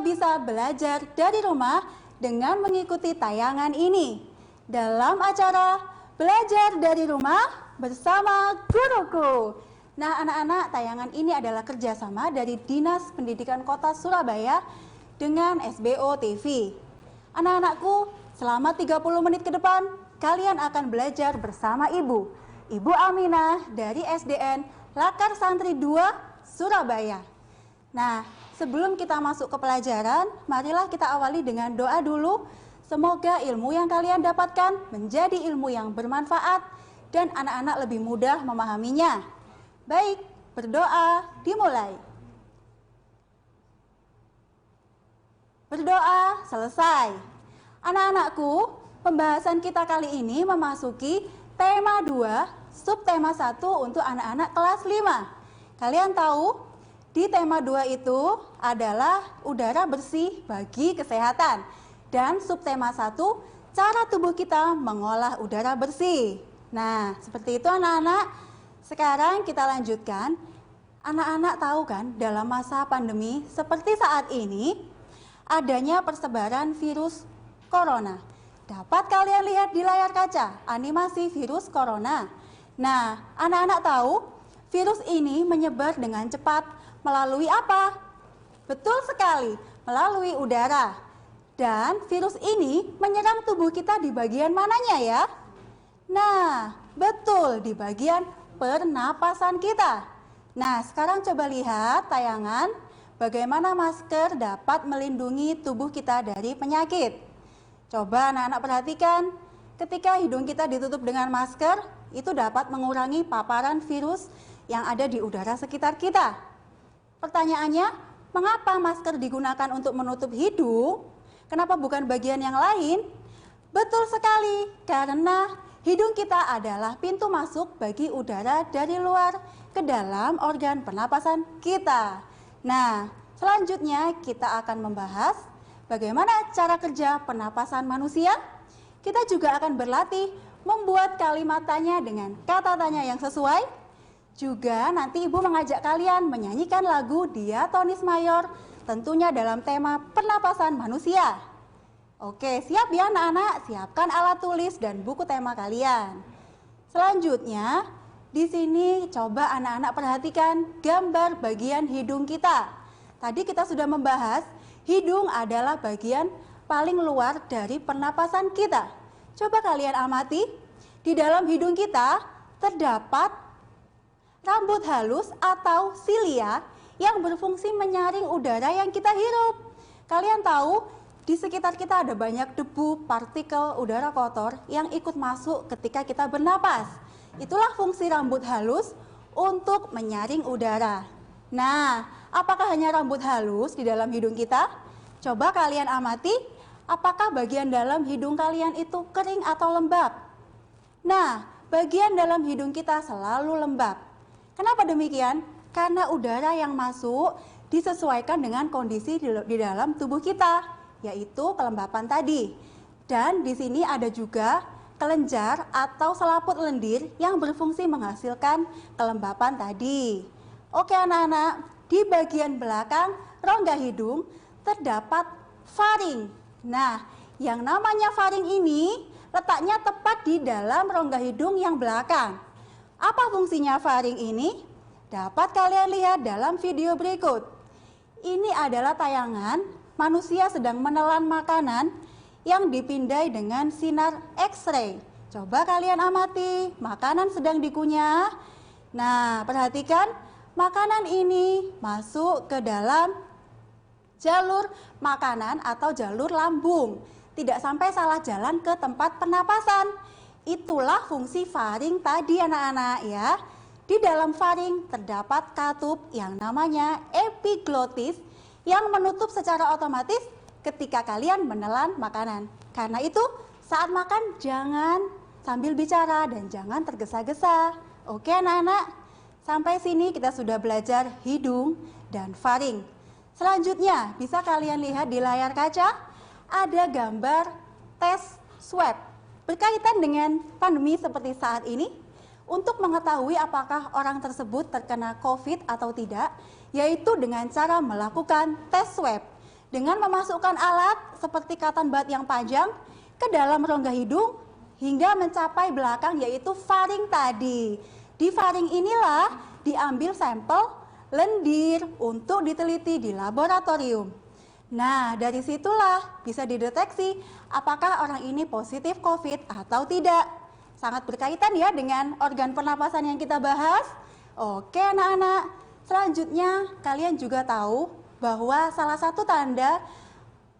bisa belajar dari rumah dengan mengikuti tayangan ini dalam acara Belajar dari Rumah bersama Guruku. Nah, anak-anak, tayangan ini adalah kerjasama dari Dinas Pendidikan Kota Surabaya dengan SBO TV. Anak-anakku, selama 30 menit ke depan, kalian akan belajar bersama Ibu Aminah dari SDN Lakar Santri 2 Surabaya. Nah, sebelum kita masuk ke pelajaran, marilah kita awali dengan doa dulu. Semoga ilmu yang kalian dapatkan menjadi ilmu yang bermanfaat dan anak-anak lebih mudah memahaminya. Baik, berdoa dimulai. Berdoa selesai. Anak-anakku, pembahasan kita kali ini memasuki tema 2, subtema 1 untuk anak-anak kelas 5. Kalian tahu, di tema 2 itu adalah udara bersih bagi kesehatan. Dan subtema 1, cara tubuh kita mengolah udara bersih. Nah, seperti itu anak-anak. Sekarang kita lanjutkan. Anak-anak tahu kan, dalam masa pandemi seperti saat ini, adanya persebaran virus corona. Dapat kalian lihat di layar kaca animasi virus corona. Nah, anak-anak tahu virus ini menyebar dengan cepat melalui apa? Betul sekali, melalui udara. Dan virus ini menyerang tubuh kita di bagian mananya ya? Nah, betul di bagian pernapasan kita. Nah, sekarang coba lihat tayangan bagaimana masker dapat melindungi tubuh kita dari penyakit. Coba anak-anak perhatikan, ketika hidung kita ditutup dengan masker, itu dapat mengurangi paparan virus yang ada di udara sekitar kita. Pertanyaannya, mengapa masker digunakan untuk menutup hidung? Kenapa bukan bagian yang lain? Betul sekali, karena hidung kita adalah pintu masuk bagi udara dari luar ke dalam organ pernapasan kita. Nah, selanjutnya kita akan membahas bagaimana cara kerja pernapasan manusia. Kita juga akan berlatih membuat kalimat tanya dengan kata tanya yang sesuai. Juga nanti Ibu mengajak kalian menyanyikan lagu diatonis mayor, tentunya dalam tema pernapasan manusia. Oke, siap ya anak-anak? Siapkan alat tulis dan buku tema kalian. Selanjutnya, di sini coba anak-anak perhatikan gambar bagian hidung kita. Tadi kita sudah membahas, hidung adalah bagian paling luar dari pernapasan kita. Coba kalian amati, di dalam hidung kita terdapat rambut halus atau silia yang berfungsi menyaring udara yang kita hirup. Kalian tahu, di sekitar kita ada banyak debu, partikel, udara kotor yang ikut masuk ketika kita bernapas. Itulah fungsi rambut halus untuk menyaring udara. Nah, apakah hanya rambut halus di dalam hidung kita? Coba kalian amati, apakah bagian dalam hidung kalian itu kering atau lembab? Nah, bagian dalam hidung kita selalu lembab. Kenapa demikian? Karena udara yang masuk disesuaikan dengan kondisi di dalam tubuh kita, yaitu kelembapan tadi. Dan di sini ada juga kelenjar atau selaput lendir yang berfungsi menghasilkan kelembapan tadi. Oke anak-anak, di bagian belakang rongga hidung terdapat faring. Nah, yang namanya faring ini letaknya tepat di dalam rongga hidung yang belakang. Apa fungsinya faring ini? Dapat kalian lihat dalam video berikut. Ini adalah tayangan manusia sedang menelan makanan yang dipindai dengan sinar X-ray. Coba kalian amati, makanan sedang dikunyah. Nah, perhatikan, makanan ini masuk ke dalam jalur makanan atau jalur lambung. Tidak sampai salah jalan ke tempat pernapasan. Itulah fungsi faring tadi anak-anak ya. Di dalam faring terdapat katup yang namanya epiglotis yang menutup secara otomatis ketika kalian menelan makanan. Karena itu saat makan jangan sambil bicara dan jangan tergesa-gesa. Oke anak-anak, sampai sini kita sudah belajar hidung dan faring. Selanjutnya bisa kalian lihat di layar kaca ada gambar tes swab. Berkaitan dengan pandemi seperti saat ini, untuk mengetahui apakah orang tersebut terkena COVID atau tidak, yaitu dengan cara melakukan tes swab. dengan memasukkan alat seperti cotton bud yang panjang ke dalam rongga hidung hingga mencapai belakang, yaitu faring tadi. Di faring inilah diambil sampel lendir untuk diteliti di laboratorium. Nah, dari situlah bisa dideteksi apakah orang ini positif COVID atau tidak. Sangat berkaitan ya dengan organ pernapasan yang kita bahas. Oke anak-anak, selanjutnya kalian juga tahu bahwa salah satu tanda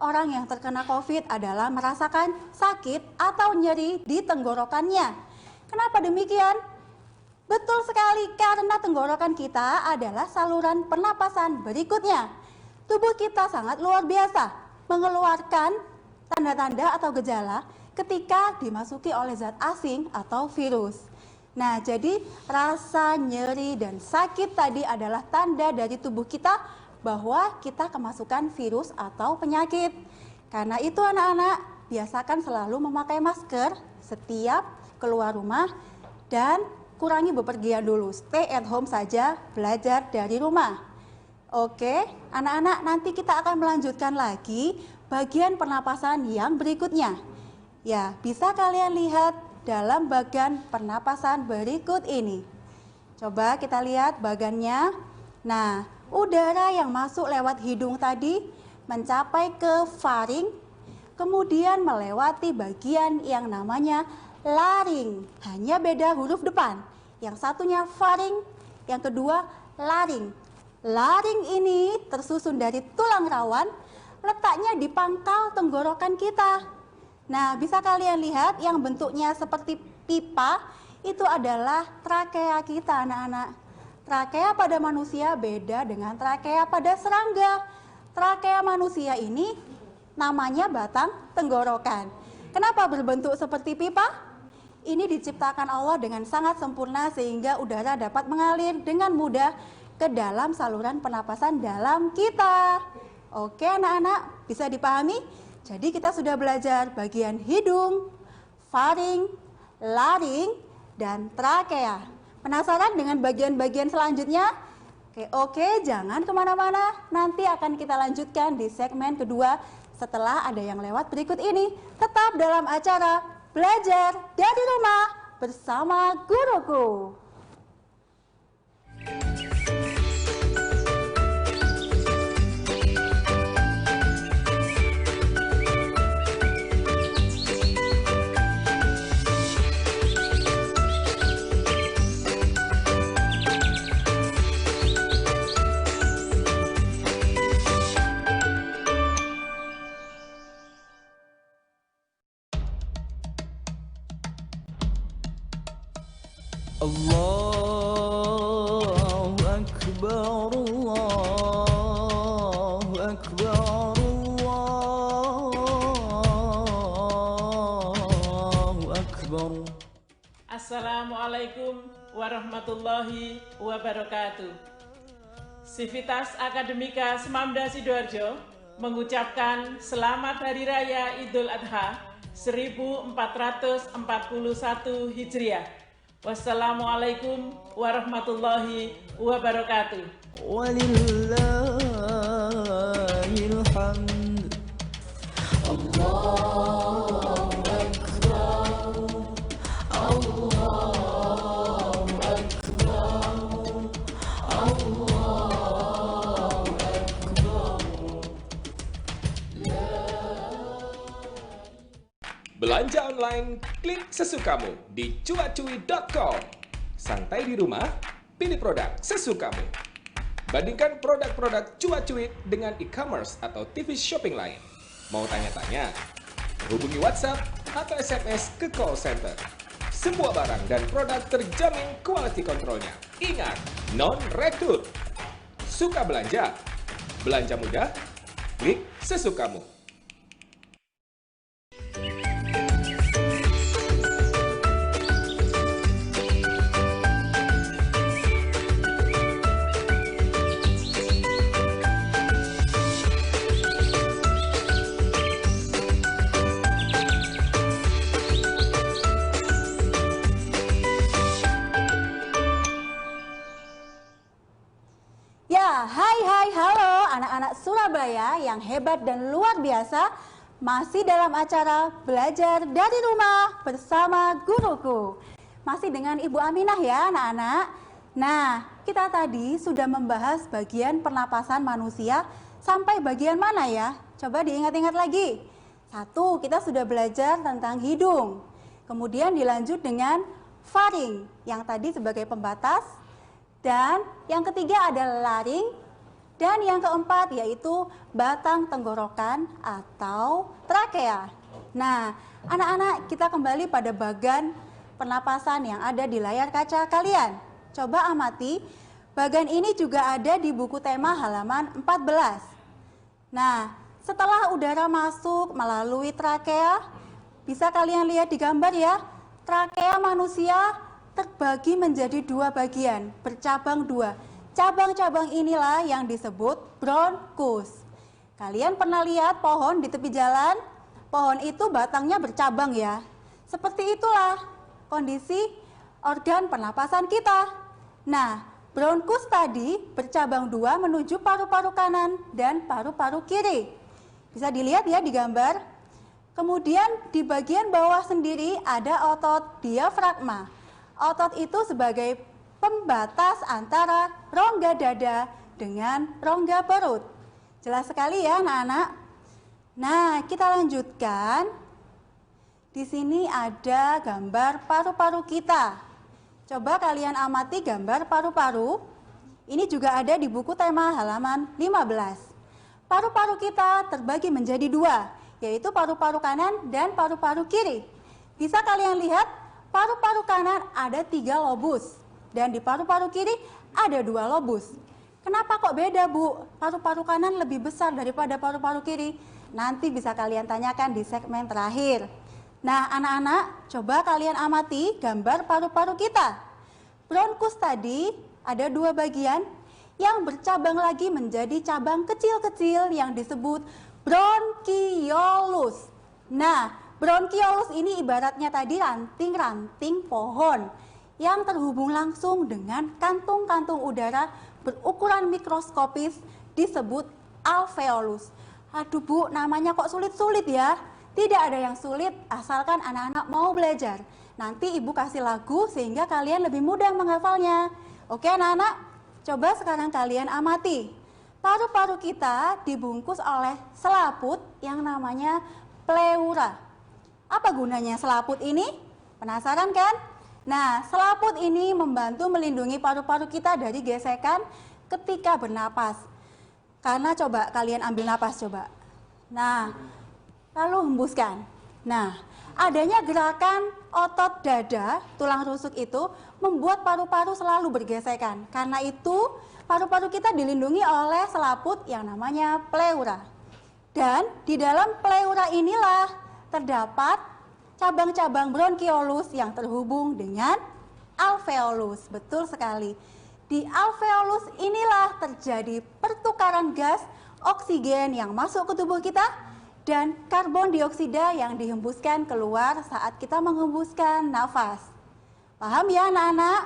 orang yang terkena COVID adalah merasakan sakit atau nyeri di tenggorokannya. Kenapa demikian? Betul sekali, karena tenggorokan kita adalah saluran pernapasan berikutnya. Tubuh kita sangat luar biasa mengeluarkan tanda-tanda atau gejala ketika dimasuki oleh zat asing atau virus. Nah, jadi rasa nyeri dan sakit tadi adalah tanda dari tubuh kita bahwa kita kemasukan virus atau penyakit. Karena itu anak-anak, biasakan selalu memakai masker setiap keluar rumah dan kurangi bepergian dulu. Stay at home saja, belajar dari rumah. Oke, anak-anak, nanti kita akan melanjutkan lagi bagian pernapasan yang berikutnya. Ya, bisa kalian lihat dalam bagian pernapasan berikut ini. Coba kita lihat bagannya. Nah, udara yang masuk lewat hidung tadi mencapai ke faring, kemudian melewati bagian yang namanya laring. Hanya beda huruf depan. Yang satunya faring, yang kedua laring. Laring ini tersusun dari tulang rawan, letaknya di pangkal tenggorokan kita. Nah, bisa kalian lihat yang bentuknya seperti pipa, itu adalah trakea kita anak-anak. Trakea pada manusia beda dengan trakea pada serangga. Trakea manusia ini namanya batang tenggorokan. Kenapa berbentuk seperti pipa? Ini diciptakan Allah dengan sangat sempurna sehingga udara dapat mengalir dengan mudah ke dalam saluran pernapasan dalam kita. Oke anak-anak, bisa dipahami? Jadi kita sudah belajar bagian hidung, faring, laring, dan trakea. Penasaran dengan bagian-bagian selanjutnya? Oke, jangan kemana-mana. Nanti akan kita lanjutkan di segmen kedua setelah ada yang lewat berikut ini. Tetap dalam acara Belajar dari Rumah bersama Guruku. Allahu Akbar, Allahu Akbar, Allahu Akbar. Assalamualaikum warahmatullahi wabarakatuh. Sivitas Akademika Semamda Sidoarjo mengucapkan Selamat Hari Raya Idul Adha 1441 Hijriah. Wassalamualaikum warahmatullahi wabarakatuh. Walillahil hamd. Allahu Akbar, Allahu Akbar, Allahu Akbar. Belanja online, klik sesukamu di cuacui.com. Santai di rumah, pilih produk sesukamu. Bandingkan produk-produk Cuacuit dengan e-commerce atau TV shopping lain. Mau tanya-tanya? Hubungi WhatsApp atau SMS ke call center. Semua barang dan produk terjamin quality controlnya. Ingat, non-retur. Suka belanja? Belanja mudah? Klik sesukamu. Ya, hai halo anak-anak Surabaya yang hebat dan luar biasa. Masih dalam acara Belajar dari Rumah bersama Guruku. Masih dengan Ibu Aminah ya anak-anak. Nah, kita tadi sudah membahas bagian pernapasan manusia sampai bagian mana ya? Coba diingat-ingat lagi. 1, kita sudah belajar tentang hidung. Kemudian dilanjut dengan faring yang tadi sebagai pembatas. Dan yang ketiga adalah laring. Dan yang keempat yaitu batang tenggorokan atau trakea. Nah, anak-anak, kita kembali pada bagian pernapasan yang ada di layar kaca kalian. Coba amati, bagian ini juga ada di buku tema halaman 14. Nah, setelah udara masuk melalui trakea, bisa kalian lihat di gambar ya, trakea manusia terbagi menjadi 2 bagian, bercabang 2. Cabang-cabang inilah yang disebut bronkus. Kalian pernah lihat pohon di tepi jalan? Pohon itu batangnya bercabang ya. Seperti itulah kondisi organ pernapasan kita. Nah, bronkus tadi bercabang 2 menuju paru-paru kanan dan paru-paru kiri. Bisa dilihat ya di gambar. Kemudian di bagian bawah sendiri ada otot diafragma. Otot itu sebagai pembatas antara rongga dada dengan rongga perut. Jelas sekali ya anak-anak. Nah, kita lanjutkan. Di sini ada gambar paru-paru kita. Coba kalian amati gambar paru-paru. Ini juga ada di buku tema halaman 15. Paru-paru kita terbagi menjadi 2, yaitu paru-paru kanan dan paru-paru kiri. Bisa kalian lihat, paru-paru kanan ada 3 lobus. Dan di paru-paru kiri ada 2 lobus. Kenapa kok beda, Bu? Paru-paru kanan lebih besar daripada paru-paru kiri? Nanti bisa kalian tanyakan di segmen terakhir. Nah, anak-anak, coba kalian amati gambar paru-paru kita. Bronkus tadi ada 2 bagian yang bercabang lagi menjadi cabang kecil-kecil yang disebut bronkiolus. Nah, bronkiolus ini ibaratnya tadi ranting-ranting pohon yang terhubung langsung dengan kantung-kantung udara berukuran mikroskopis disebut alveolus. Aduh Bu, namanya kok sulit-sulit ya? Tidak ada yang sulit asalkan anak-anak mau belajar. Nanti Ibu kasih lagu sehingga kalian lebih mudah menghafalnya. Oke anak-anak, coba sekarang kalian amati. Paru-paru kita dibungkus oleh selaput yang namanya pleura. Apa gunanya selaput ini? Penasaran kan? Nah, selaput ini membantu melindungi paru-paru kita dari gesekan ketika bernapas. Karena coba kalian ambil napas coba. Nah, lalu hembuskan. Nah, adanya gerakan otot dada, tulang rusuk itu membuat paru-paru selalu bergesekan. Karena itu, paru-paru kita dilindungi oleh selaput yang namanya pleura. Dan di dalam pleura inilah terdapat cabang-cabang bronkiolus yang terhubung dengan alveolus. Betul sekali. Di alveolus inilah terjadi pertukaran gas oksigen yang masuk ke tubuh kita dan karbon dioksida yang dihembuskan keluar saat kita menghembuskan nafas. Paham ya anak-anak?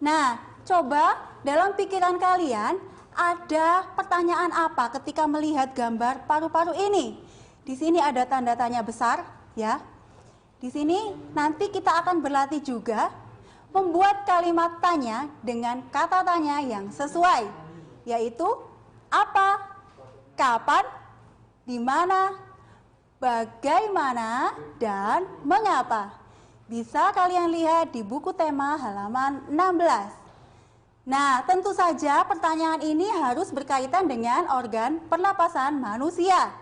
Nah, coba dalam pikiran kalian ada pertanyaan apa ketika melihat gambar paru-paru ini? Di sini ada tanda tanya besar ya. Di sini nanti kita akan berlatih juga membuat kalimat tanya dengan kata tanya yang sesuai, yaitu apa, kapan, di mana, bagaimana, dan mengapa. Bisa kalian lihat di buku tema halaman 16. Nah, tentu saja pertanyaan ini harus berkaitan dengan organ pernapasan manusia.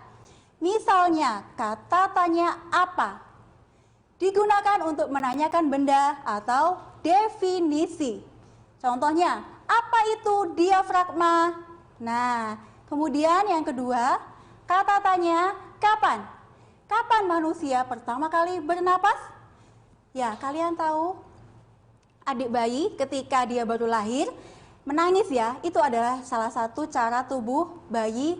Misalnya, kata tanya apa digunakan untuk menanyakan benda atau definisi. Contohnya, apa itu diafragma? Nah, kemudian yang kedua, kata tanya kapan? Kapan manusia pertama kali bernapas? Ya, kalian tahu adik bayi ketika dia baru lahir menangis ya, itu adalah salah satu cara tubuh bayi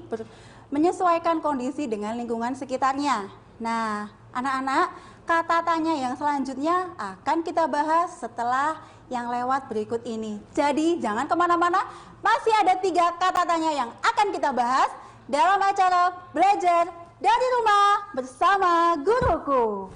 menyesuaikan kondisi dengan lingkungan sekitarnya. Nah, anak-anak, kata tanya yang selanjutnya akan kita bahas setelah yang lewat berikut ini. Jadi jangan kemana-mana, masih ada 3 kata tanya yang akan kita bahas dalam acara belajar dari rumah bersama guruku.